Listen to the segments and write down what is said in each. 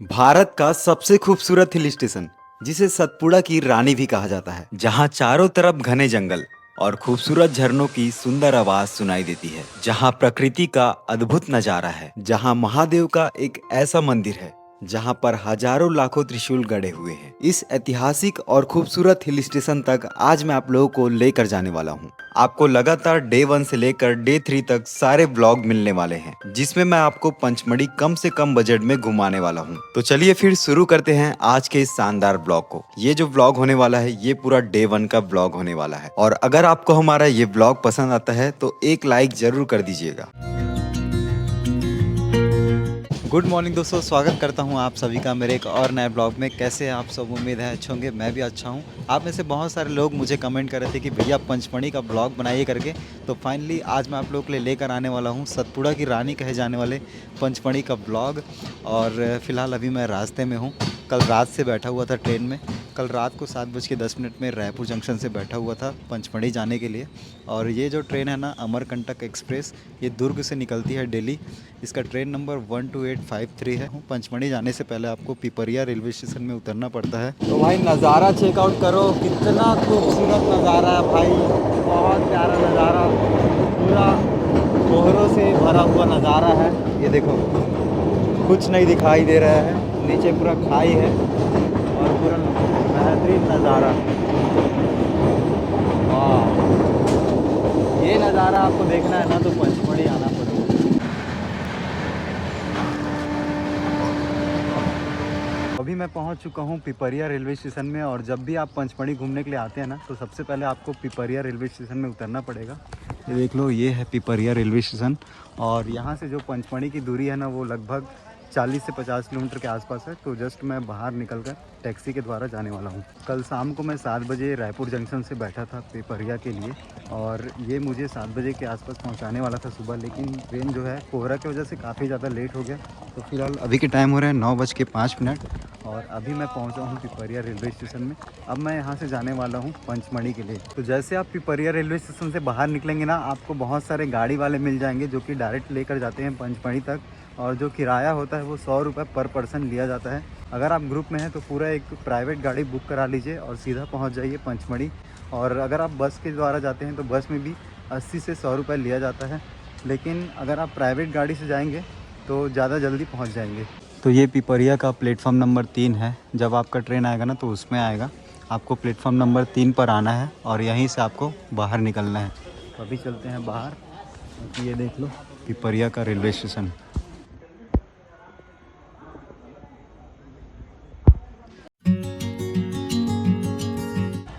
भारत का सबसे खूबसूरत हिल स्टेशन जिसे सतपुड़ा की रानी भी कहा जाता है, जहाँ चारों तरफ घने जंगल और खूबसूरत झरनों की सुंदर आवाज सुनाई देती है, जहाँ प्रकृति का अद्भुत नजारा है, जहाँ महादेव का एक ऐसा मंदिर है जहाँ पर हजारों लाखों त्रिशूल गड़े हुए हैं। इस ऐतिहासिक और खूबसूरत हिल स्टेशन तक आज मैं आप लोगों को लेकर जाने वाला हूँ। आपको लगातार डे 1 से लेकर डे 3 तक सारे ब्लॉग मिलने वाले हैं, जिसमें मैं आपको पंचमढ़ी कम से कम बजट में घुमाने वाला हूँ। तो चलिए फिर शुरू करते हैं आज के इस शानदार ब्लॉग को। ये जो ब्लॉग होने वाला है ये पूरा डे 1 का ब्लॉग होने वाला है, और अगर आपको हमारा ये ब्लॉग पसंद आता है तो एक लाइक जरूर कर दीजिएगा। गुड मॉर्निंग दोस्तों, स्वागत करता हूं आप सभी का मेरे एक और नए ब्लॉग में। कैसे हैं आप सब? उम्मीद है अच्छे होंगे। मैं भी अच्छा हूं। आप में से बहुत सारे लोग मुझे कमेंट कर रहे थे कि भैया पंचमढ़ी का ब्लॉग बनाइए करके, तो फाइनली आज मैं आप लोगों के लिए लेकर आने वाला हूं सतपुड़ा की रानी कहे जाने वाले पंचमढ़ी का ब्लॉग। और फिलहाल अभी मैं रास्ते में हूँ। कल रात से बैठा हुआ था ट्रेन में। कल रात को 7:10 में रायपुर जंक्शन से बैठा हुआ था पंचमढ़ी जाने के लिए। और ये जो ट्रेन है ना, अमरकंटक एक्सप्रेस, ये दुर्ग से निकलती है दिल्ली। इसका ट्रेन नंबर 12853 है। पंचमढ़ी जाने से पहले आपको पिपरिया रेलवे स्टेशन में उतरना पड़ता है। तो भाई नज़ारा चेकआउट करो, कितना खूबसूरत नज़ारा है भाई, बहुत प्यारा नज़ारा, पूरा कोहरों से भरा हुआ नज़ारा है। ये देखो, कुछ नहीं दिखाई दे रहा है, नीचे पूरा खाई है और पूरा बेहतरीन नज़ारा। वाह, ये नज़ारा आपको देखना है ना तो पंचमढ़ी आना पड़ेगा। अभी मैं पहुंच चुका हूं पिपरिया रेलवे स्टेशन में। और जब भी आप पंचमढ़ी घूमने के लिए आते हैं ना, तो सबसे पहले आपको पिपरिया रेलवे स्टेशन में उतरना पड़ेगा। ये देख लो, ये है पिपरिया रेलवे स्टेशन। और यहाँ से जो पंचमढ़ी की दूरी है ना, वो लगभग 40 से 50 किलोमीटर के आसपास है। तो जस्ट मैं बाहर निकलकर टैक्सी के द्वारा जाने वाला हूँ। कल शाम को मैं 7 बजे रायपुर जंक्शन से बैठा था पिपरिया के लिए, और ये मुझे 7 बजे के आसपास पहुँचाने वाला था सुबह। लेकिन ट्रेन जो है कोहरा की वजह से काफ़ी ज़्यादा लेट हो गया। तो फिलहाल अभी के टाइम हो रहे हैं 9:05 और अभी मैं पहुंचा हूं पिपरिया रेलवे स्टेशन में। अब मैं यहां से जाने वाला हूं पंचमढ़ी के लिए। तो जैसे आप पिपरिया रेलवे स्टेशन से बाहर निकलेंगे ना, आपको बहुत सारे गाड़ी वाले मिल जाएंगे जो कि डायरेक्ट लेकर जाते हैं पंचमढ़ी तक। और जो किराया होता है वो 100 रुपये पर पर्सन लिया जाता है। अगर आप ग्रुप में हैं तो पूरा एक प्राइवेट गाड़ी बुक करा लीजिए और सीधा पहुँच जाइए पंचमढ़ी। और अगर आप बस के द्वारा जाते हैं तो बस में भी 80 से 100 रुपये लिया जाता है। लेकिन अगर आप प्राइवेट गाड़ी से जाएंगे तो ज़्यादा जल्दी पहुंच जाएंगे। तो ये पिपरिया का प्लेटफॉर्म नंबर 3 है। जब आपका ट्रेन आएगा ना तो उसमें आएगा। आपको प्लेटफॉर्म नंबर 3 पर आना है और यहीं से आपको बाहर निकलना है। तो अभी चलते हैं बाहर। ये देख लो, पिपरिया का रेलवे स्टेशन।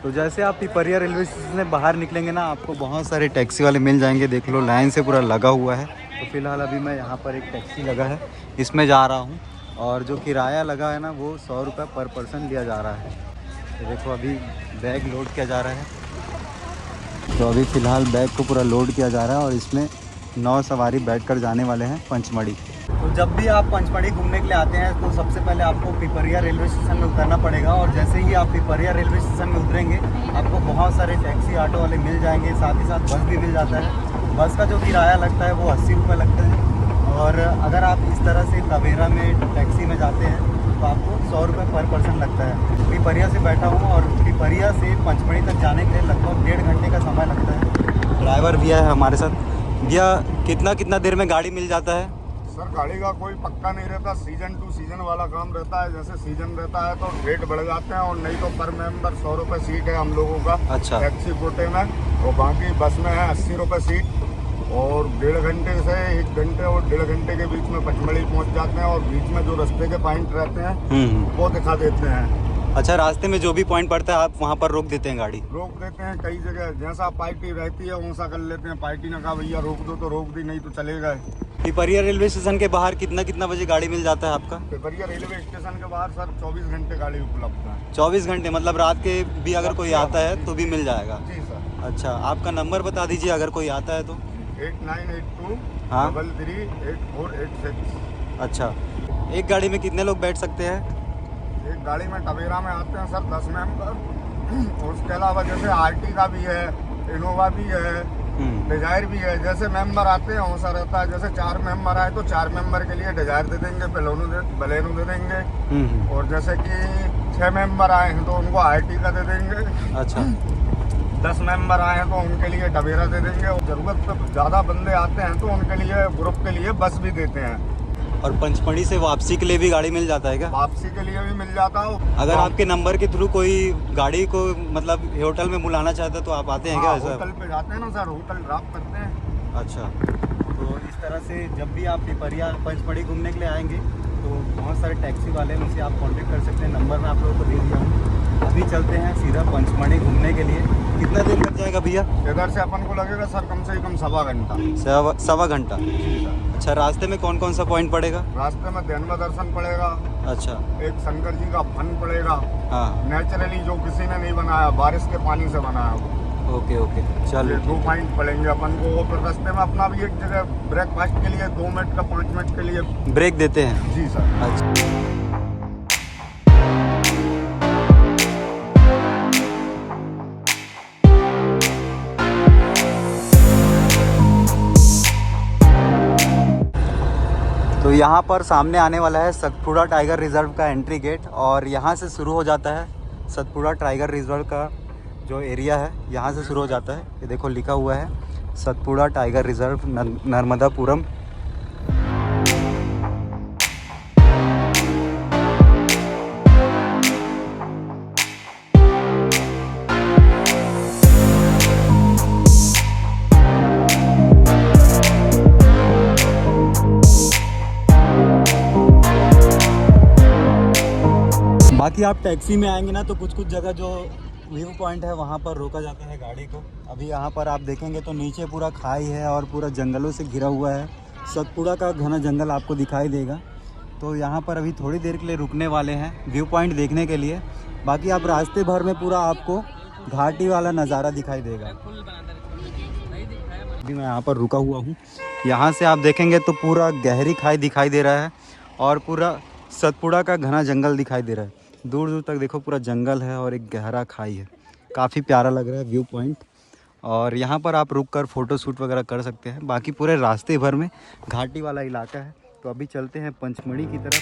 तो जैसे आप पिपरिया रेलवे स्टेशन से बाहर निकलेंगे ना, आपको बहुत सारे टैक्सी वाले मिल जाएंगे। देख लो, लाइन से पूरा लगा हुआ है। तो फिलहाल अभी मैं यहाँ पर एक टैक्सी लगा है, इसमें जा रहा हूँ। और जो किराया लगा है ना, वो 100 रुपये पर पर्सन लिया जा रहा है। तो देखो, अभी बैग लोड किया जा रहा है। तो अभी फ़िलहाल बैग को पूरा लोड किया जा रहा है और इसमें 9 सवारी बैठकर जाने वाले हैं पंचमढ़ी। तो जब भी आप पंचमढ़ी घूमने के लिए आते हैं तो सबसे पहले आपको पिपरिया रेलवे स्टेशन में उतरना पड़ेगा। और जैसे ही आप पिपरिया रेलवे स्टेशन में उतरेंगे, आपको बहुत सारे टैक्सी ऑटो वाले मिल जाएंगे। साथ ही साथ बस भी मिल जाता है। बस का जो किराया लगता है वो 80 रुपये लगता है। और अगर आप इस तरह से तवेरा में टैक्सी में जाते हैं तो आपको 100 रुपये पर पर्सन लगता है। पिपरिया से बैठा हूँ और पिपरिया से पंचमढ़ी तक जाने के लिए लगभग 1.5 घंटे का समय लगता है। ड्राइवर भैया है हमारे साथ। भैया, कितना देर में गाड़ी मिल जाता है? सर, गाड़ी का कोई पक्का नहीं रहता। सीजन टू सीजन वाला काम रहता है। जैसे सीजन रहता है तो रेट बढ़ जाते हैं, और नहीं तो पर मेंबर 100 रुपये सीट है हम लोगों का। अच्छा। टैक्सी कोटे में। और बाकी बस में है 80 रुपये सीट। और 1.5 घंटे से 1 घंटे और 1.5 घंटे के बीच में पंचमढ़ी पहुंच जाते हैं। और बीच में जो रास्ते के पॉइंट रहते हैं वो दिखा देते हैं। अच्छा, रास्ते में जो भी पॉइंट पड़ता है आप वहाँ पर रोक देते हैं गाड़ी? रोक देते हैं कई जगह। जैसा पार्टी रहती है वैसा कर लेते हैं। पार्टी ने कहा भैया रोक दो तो रोक दी, नहीं तो चलेगा। पिपरिया रेलवे स्टेशन के बाहर कितना बजे गाड़ी मिल जाता है आपका? पिपरिया रेलवे स्टेशन के बाहर सर 24 घंटे गाड़ी उपलब्ध है। 24 घंटे मतलब रात के भी अगर कोई आता है तो भी मिल जाएगा? जी सर। अच्छा, आपका नंबर बता दीजिए अगर कोई आता है तो। 8982 हाँ 338486। अच्छा, एक गाड़ी में कितने लोग बैठ सकते हैं? एक गाड़ी में टवेरा में आते हैं सर 10 मेंबर। और उसके अलावा जैसे आरटी का भी है, इनोवा भी है, डिजायर भी है, जैसे मेंबर आते हैं वैसा रहता है। जैसे 4 मेंबर आए तो 4 मेंबर के लिए डिजायर दे देंगे, बलेनो दे देंगे। और जैसे कि 6 मेंबर आए हैं तो उनको आरटी का दे देंगे। अच्छा। 10 मेंबर आए हैं तो उनके लिए टवेरा दे देंगे। और जरूरत पे ज़्यादा बंदे आते हैं तो उनके लिए ग्रुप के लिए बस भी देते हैं। और पंचमढ़ी से वापसी के लिए भी गाड़ी मिल जाता है क्या? वापसी के लिए भी मिल जाता हो। अगर आपके नंबर के थ्रू कोई गाड़ी को मतलब होटल में बुलाना चाहता है तो आप आते हैं क्या? हाँ, होटल पे जाते हैं ना सर, होटल ड्रॉप करते हैं। अच्छा, तो इस तरह से जब भी आप पिपरिया पंचमढ़ी घूमने के लिए आएंगे तो बहुत सारे टैक्सी वाले हैं, उनसे आप कांटेक्ट कर सकते हैं। नंबर मैं आप लोगों को दे दिया हूँ। अभी चलते हैं सीधा पंचमढ़ी घूमने के लिए। कितना देर लग जाएगा भैया? इधर से अपन को लगेगा सर कम से कम सवा घंटा। सवा घंटा? अच्छा, रास्ते में कौन कौन सा पॉइंट पड़ेगा? रास्ते में ध्यान दर्शन पड़ेगा। अच्छा। एक शंकर जी का फन पड़ेगा। हाँ। नेचुरली जो किसी ने नहीं बनाया, बारिश के पानी से बनाया वो। ओके ओके, चलो। 2 पॉइंट पड़ेंगे अपन को। फिर रास्ते में अपना भी एक जगह ब्रेकफास्ट के लिए 2 मिनट का 5 मिनट के लिए ब्रेक देते हैं। जी सर। अच्छा। तो यहाँ पर सामने आने वाला है सतपुड़ा टाइगर रिजर्व का एंट्री गेट, और यहाँ से शुरू हो जाता है सतपुड़ा टाइगर रिजर्व का जो एरिया है, यहाँ से शुरू हो जाता है। ये देखो लिखा हुआ है सतपुड़ा टाइगर रिजर्व नर्मदापुरम। बाकी आप टैक्सी में आएंगे ना तो कुछ कुछ जगह जो व्यू पॉइंट है वहाँ पर रोका जाता है गाड़ी को। अभी यहाँ पर आप देखेंगे तो नीचे पूरा खाई है और पूरा जंगलों से घिरा हुआ है। सतपुड़ा का घना जंगल आपको दिखाई देगा। तो यहाँ पर अभी थोड़ी देर के लिए रुकने वाले हैं व्यू पॉइंट देखने के लिए। बाकी आप रास्ते भर में पूरा आपको घाटी वाला नज़ारा दिखाई देगा। अभी मैं यहाँ पर रुका हुआ हूँ। यहाँ से आप देखेंगे तो पूरा गहरी खाई दिखाई दे रहा है और पूरा सतपुड़ा का घना जंगल दिखाई दे रहा है। दूर दूर तक देखो पूरा जंगल है और एक गहरा खाई है। काफ़ी प्यारा लग रहा है व्यू पॉइंट, और यहाँ पर आप रुक कर फ़ोटो शूट वगैरह कर सकते हैं। बाकी पूरे रास्ते भर में घाटी वाला इलाका है। तो अभी चलते हैं पंचमढ़ी की तरफ।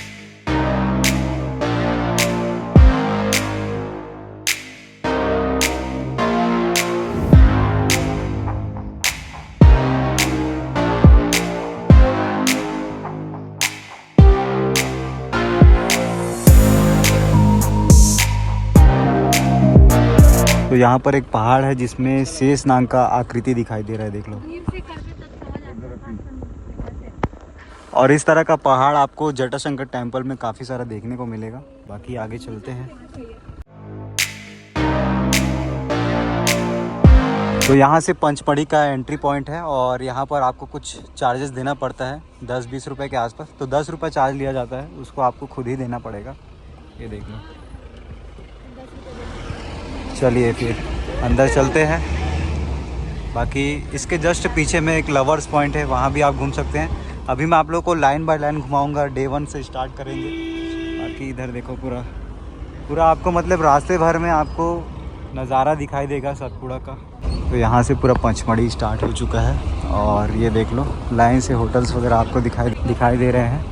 तो यहाँ पर एक पहाड़ है जिसमें शेष नाग का आकृति दिखाई दे रहा है, देख लो। और इस तरह का पहाड़ आपको जटाशंकर टेम्पल में काफ़ी सारा देखने को मिलेगा। बाकी आगे चलते हैं। तो यहाँ से पंचमढ़ी का एंट्री पॉइंट है और यहाँ पर आपको कुछ चार्जेस देना पड़ता है, 10-20 रुपये के आसपास। तो 10 रुपये चार्ज लिया जाता है, उसको आपको खुद ही देना पड़ेगा। ये देख लो। चलिए फिर अंदर चलते हैं। बाकी इसके जस्ट पीछे में एक लवर्स पॉइंट है, वहाँ भी आप घूम सकते हैं। अभी मैं आप लोगों को लाइन बाय लाइन घुमाऊंगा, डे 1 से स्टार्ट करेंगे। बाकी इधर देखो पूरा आपको मतलब रास्ते भर में आपको नज़ारा दिखाई देगा सतपुड़ा का। तो यहाँ से पूरा पंचमढ़ी स्टार्ट हो चुका है और ये देख लो लाइन से होटल्स वगैरह आपको दिखाई दे रहे हैं।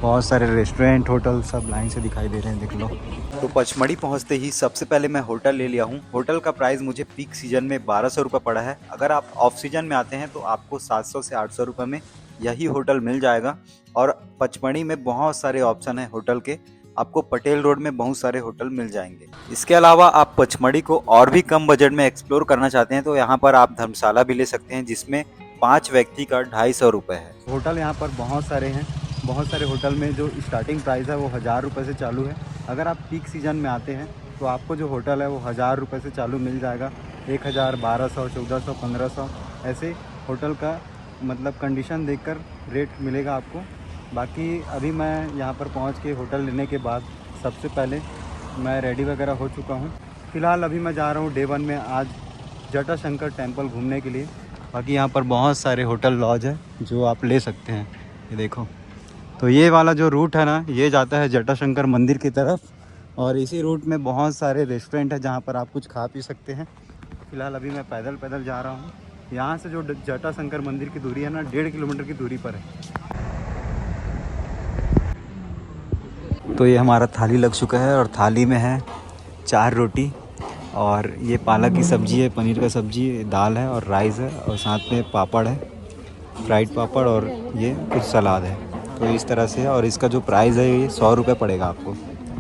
बहुत सारे रेस्टोरेंट होटल सब लाइन से दिखाई दे रहे हैं, देख लो। तो पंचमढ़ी पहुंचते ही सबसे पहले मैं होटल ले लिया हूं। होटल का प्राइस मुझे पीक सीजन में 1200 रुपये पड़ा है। अगर आप ऑफ सीजन में आते हैं तो आपको 700 से 800 रुपये में यही होटल मिल जाएगा। और पंचमढ़ी में बहुत सारे ऑप्शन हैं होटल के, आपको पटेल रोड में बहुत सारे होटल मिल जाएंगे। इसके अलावा आप पंचमढ़ी को और भी कम बजट में एक्सप्लोर करना चाहते हैं तो यहाँ पर आप धर्मशाला भी ले सकते हैं, जिसमें 5 व्यक्ति का 250 रुपये है। होटल यहाँ पर बहुत सारे हैं। बहुत सारे होटल में जो स्टार्टिंग प्राइस है वो 1000 रुपये से चालू है। अगर आप पीक सीजन में आते हैं तो आपको जो होटल है वो 1000 रुपये से चालू मिल जाएगा। 1000, 1200, 1400, 1500 ऐसे होटल का मतलब कंडीशन देखकर रेट मिलेगा आपको। बाकी अभी मैं यहाँ पर पहुँच के होटल लेने के बाद सबसे पहले मैं रेडी वगैरह हो चुका हूँ। फ़िलहाल अभी मैं जा रहा हूँ डे 1 में आज जटाशंकर टेम्पल घूमने के लिए। बाकी यहाँ पर बहुत सारे होटल लॉज है जो आप ले सकते हैं। ये देखो, तो ये वाला जो रूट है ना, ये जाता है जटाशंकर मंदिर की तरफ, और इसी रूट में बहुत सारे रेस्टोरेंट है जहाँ पर आप कुछ खा पी सकते हैं। फ़िलहाल अभी मैं पैदल जा रहा हूँ यहाँ से जो जटाशंकर मंदिर की दूरी है ना 1.5 किलोमीटर की दूरी पर है। तो ये हमारा थाली लग चुका है और थाली में है 4 रोटी और ये पालक की सब्ज़ी है, पनीर का सब्ज़ी, दाल है और राइस है और साथ में पापड़ है, फ्राइड पापड़ और ये कुछ सलाद है। तो इस तरह से, और इसका जो प्राइस है ये 100 रुपये पड़ेगा आपको।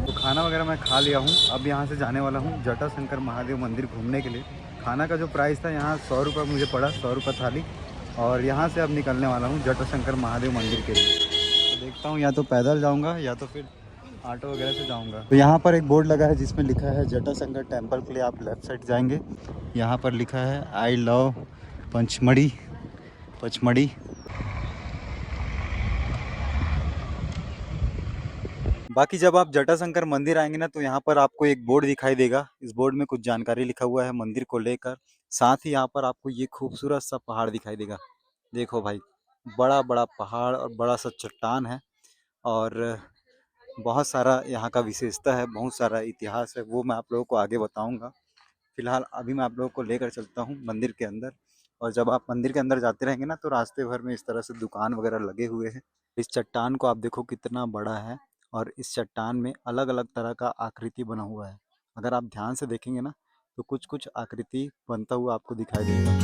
तो खाना वगैरह मैं खा लिया हूँ। अब यहाँ से जाने वाला हूँ जटाशंकर महादेव मंदिर घूमने के लिए। खाना का जो प्राइस था यहाँ 100 रुपये मुझे पड़ा, 100 रुपये थाली। और यहाँ से अब निकलने वाला हूँ जटाशंकर महादेव मंदिर के लिए। तो देखता हूँ या तो पैदल जाऊँगा या तो फिर ऑटो वगैरह से जाऊँगा। तो यहाँ पर एक बोर्ड लगा है जिसमें लिखा है जटाशंकर टेम्पल के लिए आप लेफ़्ट साइड जाएंगे। यहाँ पर लिखा है आई लव पंचमढ़ी। बाकी जब आप जटाशंकर मंदिर आएंगे ना तो यहाँ पर आपको एक बोर्ड दिखाई देगा। इस बोर्ड में कुछ जानकारी लिखा हुआ है मंदिर को लेकर। साथ ही यहाँ पर आपको ये खूबसूरत सा पहाड़ दिखाई देगा। देखो भाई, बड़ा बड़ा पहाड़ और बड़ा सा चट्टान है और बहुत सारा यहाँ का विशेषता है, बहुत सारा इतिहास है, वो मैं आप लोगों को आगे बताऊँगा। फिलहाल अभी मैं आप लोगों को लेकर चलता हूँ मंदिर के अंदर। और जब आप मंदिर के अंदर जाते रहेंगे ना तो रास्ते भर में इस तरह से दुकान वगैरह लगे हुए हैं। इस चट्टान को आप देखो कितना बड़ा है और इस चट्टान में अलग अलग तरह का आकृति बना हुआ है। अगर आप ध्यान से देखेंगे ना तो कुछ कुछ आकृति बनता हुआ आपको दिखाई देगा।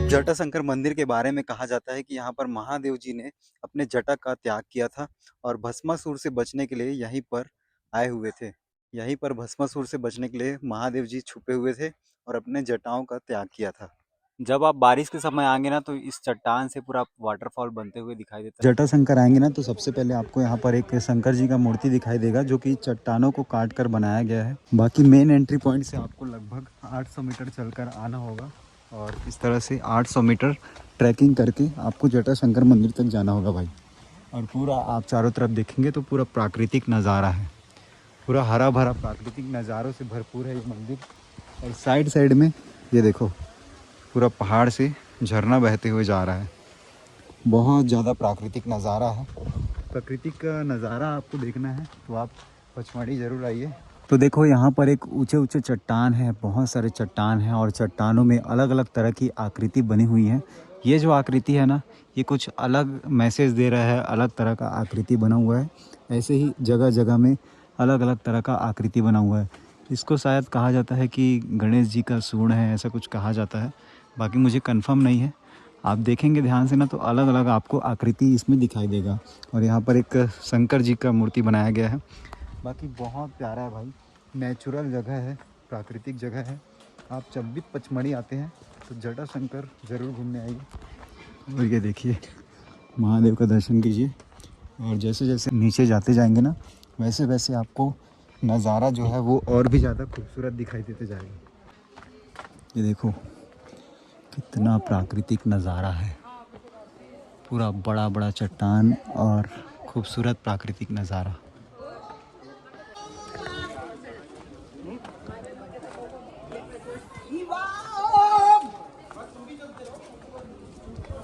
जटाशंकर मंदिर के बारे में कहा जाता है कि यहाँ पर महादेव जी ने अपने जटा का त्याग किया था और भस्मासुर से बचने के लिए यहीं पर आए हुए थे। यहीं पर भस्मासुर से बचने के लिए महादेव जी छुपे हुए थे और अपने जटाओं का त्याग किया था। जब आप बारिश के समय आएंगे ना तो इस चट्टान से पूरा वाटरफॉल बनते हुए दिखाई देता है। जटाशंकर आएंगे ना तो सबसे पहले आपको यहाँ पर एक शंकर जी का मूर्ति दिखाई देगा जो कि चट्टानों को काट कर बनाया गया है। बाकी मेन एंट्री पॉइंट से आपको लगभग 800 मीटर चलकर आना होगा और इस तरह से 800 मीटर ट्रैकिंग करके आपको जटाशंकर मंदिर तक जाना होगा भाई। और पूरा आप चारों तरफ देखेंगे तो पूरा प्राकृतिक नज़ारा है, पूरा हरा भरा प्राकृतिक नज़ारों से भरपूर है ये मंदिर। और साइड साइड में ये देखो पूरा पहाड़ से झरना बहते हुए जा रहा है। बहुत ज़्यादा प्राकृतिक नज़ारा है। प्राकृतिक का नज़ारा आपको देखना है तो आप पचमढ़ी ज़रूर आइए। तो देखो यहाँ पर एक ऊंचे ऊंचे चट्टान है, बहुत सारे चट्टान हैं और चट्टानों में अलग अलग तरह की आकृति बनी हुई है। ये जो आकृति है ना ये कुछ अलग मैसेज दे रहा है, अलग तरह का आकृति बना हुआ है। ऐसे ही जगह जगह में अलग अलग तरह का आकृति बना हुआ है। इसको शायद कहा जाता है कि गणेश जी का सूंड है, ऐसा कुछ कहा जाता है। बाकी मुझे कंफर्म नहीं है। आप देखेंगे ध्यान से ना तो अलग अलग आपको आकृति इसमें दिखाई देगा। और यहाँ पर एक शंकर जी का मूर्ति बनाया गया है। बाकी बहुत प्यारा है भाई, नेचुरल जगह है, प्राकृतिक जगह है। आप जब भी पचमढ़ी आते हैं तो जटाशंकर ज़रूर घूमने आइए। और ये देखिए महादेव का दर्शन कीजिए और जैसे जैसे नीचे जाते जाएंगे ना वैसे वैसे आपको नज़ारा जो है वो और भी ज़्यादा खूबसूरत दिखाई देते जाएगा। ये देखो कितना प्राकृतिक नज़ारा है, पूरा बड़ा बड़ा चट्टान और खूबसूरत प्राकृतिक नज़ारा।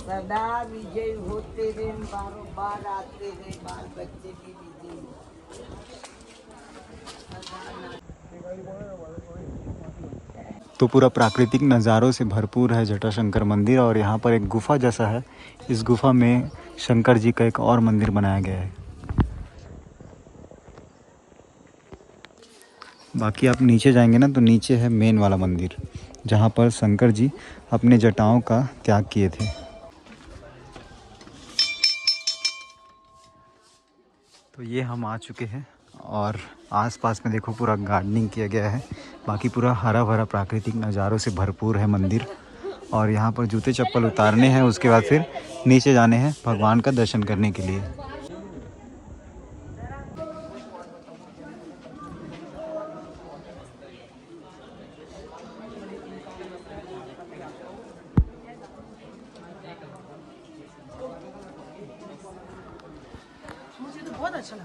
सदा विजय होते रहे, बारों बार आते रहे, बाल बच्चे भी विजय। तो पूरा प्राकृतिक नज़ारों से भरपूर है जटाशंकर मंदिर। और यहाँ पर एक गुफा जैसा है, इस गुफा में शंकर जी का एक और मंदिर बनाया गया है। बाकी आप नीचे जाएंगे ना तो नीचे है मेन वाला मंदिर जहाँ पर शंकर जी अपने जटाओं का त्याग किए थे। तो ये हम आ चुके हैं और आसपास में देखो पूरा गार्डनिंग किया गया है। बाकी पूरा हरा भरा प्राकृतिक नज़ारों से भरपूर है मंदिर। और यहाँ पर जूते चप्पल उतारने हैं, उसके बाद फिर नीचे जाने हैं भगवान का दर्शन करने के लिए।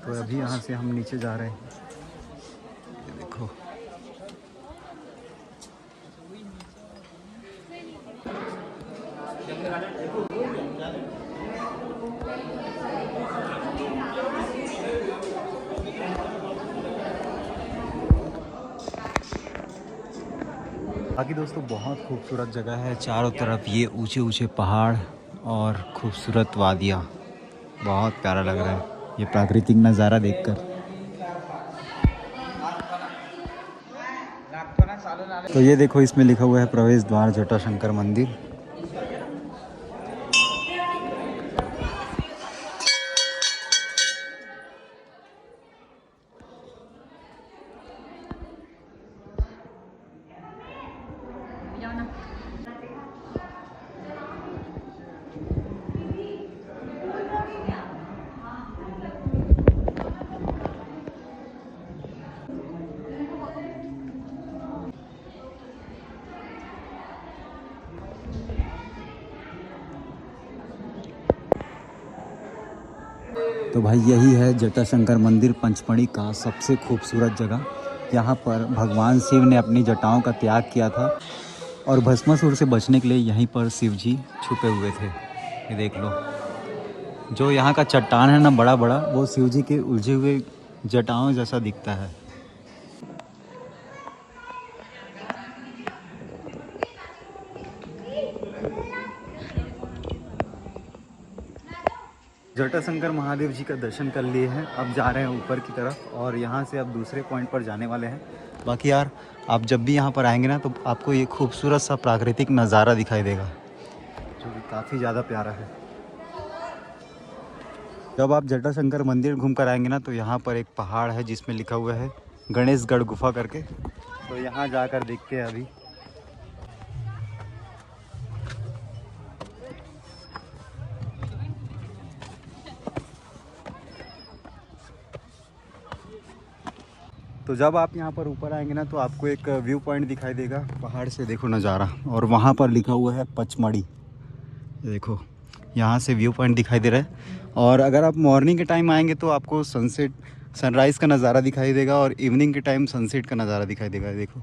तो अभी यहाँ से हम नीचे जा रहे हैं। ये देखो बाकी दोस्तों बहुत खूबसूरत जगह है, चारों तरफ ये ऊंचे ऊंचे पहाड़ और खूबसूरत वादियाँ, बहुत प्यारा लग रहा है ये प्राकृतिक नज़ारा देखकर। तो ये देखो इसमें लिखा हुआ है प्रवेश द्वार जटाशंकर मंदिर। तो भाई यही है जटाशंकर मंदिर पंचमढ़ी का सबसे खूबसूरत जगह। यहाँ पर भगवान शिव ने अपनी जटाओं का त्याग किया था और भस्मासुर से बचने के लिए यहीं पर शिव जी छुपे हुए थे। ये देख लो, जो यहाँ का चट्टान है ना बड़ा बड़ा, वो शिव जी के उलझे हुए जटाओं जैसा दिखता है। जटाशंकर महादेव जी का दर्शन कर लिए हैं, अब जा रहे हैं ऊपर की तरफ और यहाँ से अब दूसरे पॉइंट पर जाने वाले हैं। बाकी यार आप जब भी यहाँ पर आएंगे ना तो आपको ये खूबसूरत सा प्राकृतिक नज़ारा दिखाई देगा जो कि काफ़ी ज़्यादा प्यारा है। जब आप जटाशंकर मंदिर घूम कर आएंगे ना तो यहाँ पर एक पहाड़ है जिसमें लिखा हुआ है गणेशगढ़ गुफा करके, तो यहाँ जाकर देखते हैं अभी। तो जब आप यहाँ पर ऊपर आएंगे ना तो आपको एक व्यू पॉइंट दिखाई देगा, पहाड़ से देखो नज़ारा, और वहाँ पर लिखा हुआ है पचमढ़ी। देखो यहाँ से व्यू पॉइंट दिखाई दे रहा है। और अगर आप मॉर्निंग के टाइम आएंगे तो आपको सनसेट सनराइज़ का नज़ारा दिखाई देगा और इवनिंग के टाइम सनसेट का नज़ारा दिखाई देगा। देखो